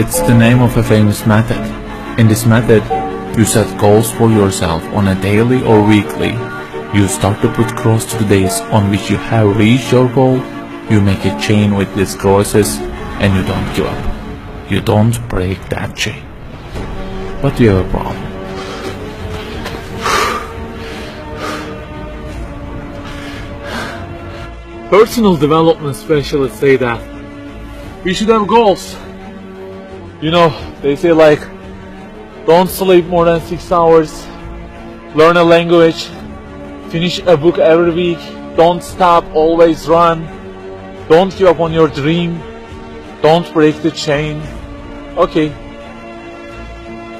It's the name of a famous method. In this method, you set goals for yourself on a daily or weekly. You start to put cross to the days on which you have reached your goal. You make a chain with these crosses and you don't give up. You don't break that chain. But you have a problem. Personal development specialists say that we should have goals. They say like, don't sleep more than 6 hours, learn a language, finish a book every week, don't stop, always run, don't give up on your dream, don't break the chain. Okay,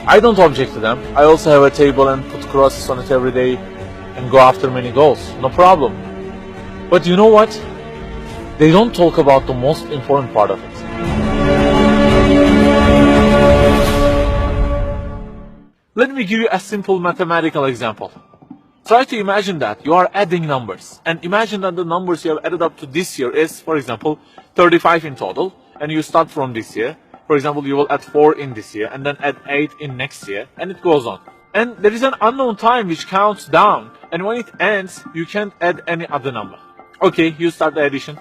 I don't object to them. I also have a table and put crosses on it every day and go after many goals, no problem. But you know what? They don't talk about the most important part of it. Let me give you a simple mathematical example. Try to imagine that you are adding numbers, and imagine that the numbers you have added up to this year is, for example, 35 in total, and you start from this year. For example, you will add 4 in this year, and then add 8 in next year, and it goes on. And there is an unknown time which counts down, and when it ends, you can't add any other number. Okay, you start the addition.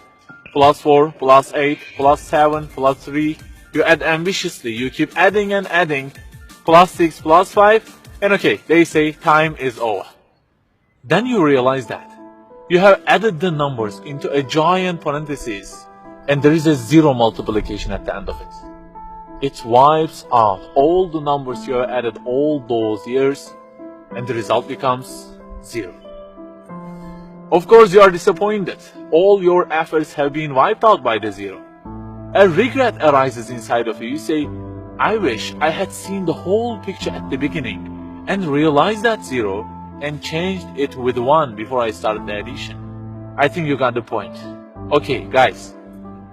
Plus 4, plus 8, plus 7, plus 3. You add ambitiously, you keep adding and adding. Plus 6, plus 5, and okay, they say time is over. Then you realize that you have added the numbers into a giant parenthesis, and there is a zero multiplication at the end of it. It wipes out all the numbers you have added all those years, and the result becomes 0. Of course, you are disappointed. All your efforts have been wiped out by the 0. A regret arises inside of you. You say, I wish I had seen the whole picture at the beginning and realized that 0 and changed it with 1 before I started the addition. I think you got the point. Okay, guys,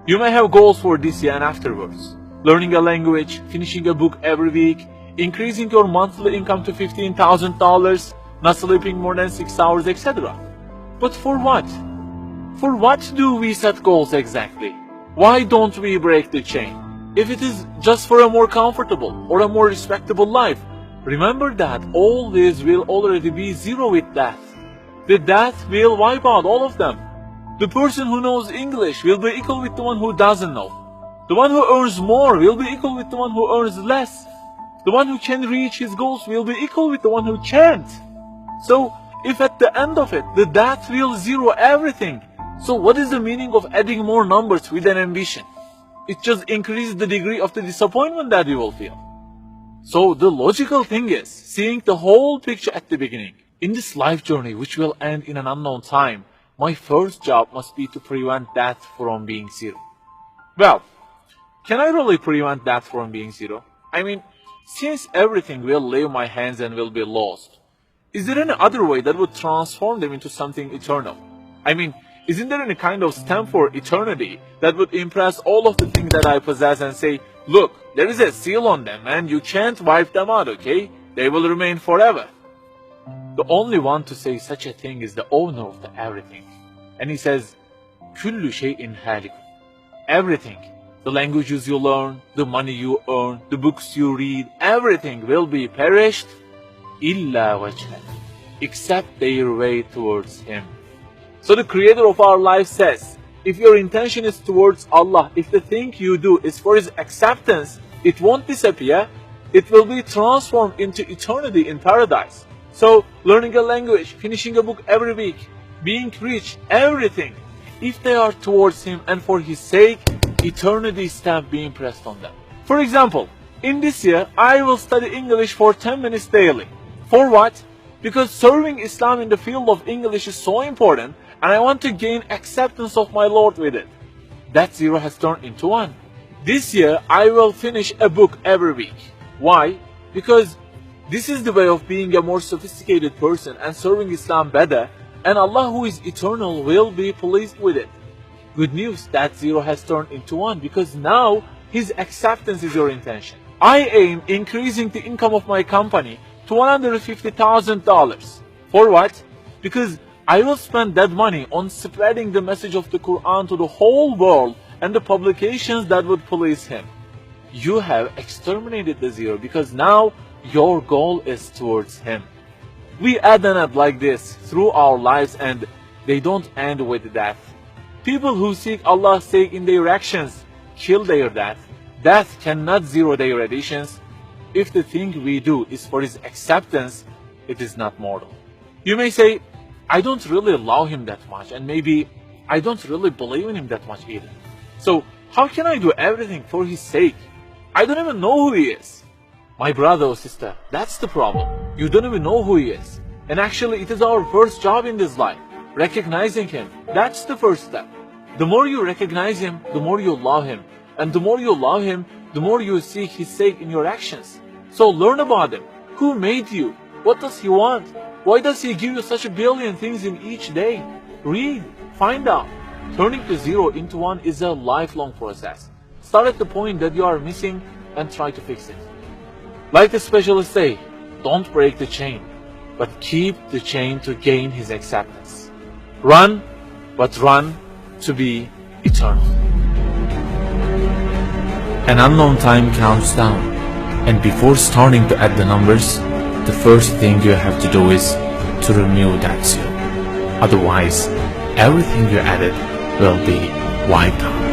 you may have goals for this year and afterwards. Learning a language, finishing a book every week, increasing your monthly income to $15,000, not sleeping more than 6 hours, etc. But for what? For what do we set goals exactly? Why don't we break the chain? If it is just for a more comfortable or a more respectable life, remember that all this will already be 0 with death. The death will wipe out all of them. The person who knows English will be equal with the one who doesn't know. The one who earns more will be equal with the one who earns less. The one who can reach his goals will be equal with the one who can't. So, if at the end of it, the death will 0 everything, so what is the meaning of adding more numbers with an ambition? It just increases the degree of the disappointment that you will feel. So the logical thing is seeing the whole picture at the beginning. In this life journey, which will end in an unknown time, my first job must be to prevent death from being 0. Well, can I really prevent death from being 0? I mean, since everything will leave my hands and will be lost, is there any other way that would transform them into something eternal? I mean, isn't there any kind of stamp for eternity that would impress all of the things that I possess and say, look, there is a seal on them and you can't wipe them out, okay? They will remain forever. The only one to say such a thing is the owner of the everything. And he says, Kullu şeyin halikun. Everything, the languages you learn, the money you earn, the books you read, everything will be perished, illa wajhah, except their way towards Him. So the creator of our life says, if your intention is towards Allah, if the thing you do is for His acceptance, it won't disappear, it will be transformed into eternity in paradise. So learning a language, finishing a book every week, being rich, everything, if they are towards Him and for His sake, eternity stamp being pressed on them. For example, in this year, I will study English for 10 minutes daily. For what? Because serving Islam in the field of English is so important, and I want to gain acceptance of my Lord with it. That 0 has turned into 1. This year, I will finish a book every week. Why? Because this is the way of being a more sophisticated person and serving Islam better, and Allah who is eternal will be pleased with it. Good news, that 0 has turned into 1 because now His acceptance is your intention. I aim increasing the income of my company to $150,000. For what? Because I will spend that money on spreading the message of the Quran to the whole world and the publications that would please Him. you have exterminated the zero because now your goal is towards Him. We add and add like this through our lives and they don't end with death. People who seek Allah's sake in their actions kill their death. Death cannot zero their additions. If the thing we do is for His acceptance, it is not mortal. You may say, I don't really love Him that much, and maybe I don't really believe in Him that much either. So how can I do everything for His sake? I don't even know who He is. My brother or sister, that's the problem. You don't even know who He is. And actually it is our first job in this life. Recognizing Him, that's the first step. The more you recognize Him, the more you love Him. And the more you love Him, the more you seek His sake in your actions. So learn about Him. Who made you? What does He want? Why does He give you such a billion things in each day? Read, find out. Turning the zero into one is a lifelong process. Start at the point that you are missing and try to fix it. Like the specialists say, don't break the chain, but keep the chain to gain His acceptance. Run, but run to be eternal. An unknown time counts down, and before starting to add the numbers, the first thing you have to do is to remove that zero. Otherwise, everything you added will be wiped out.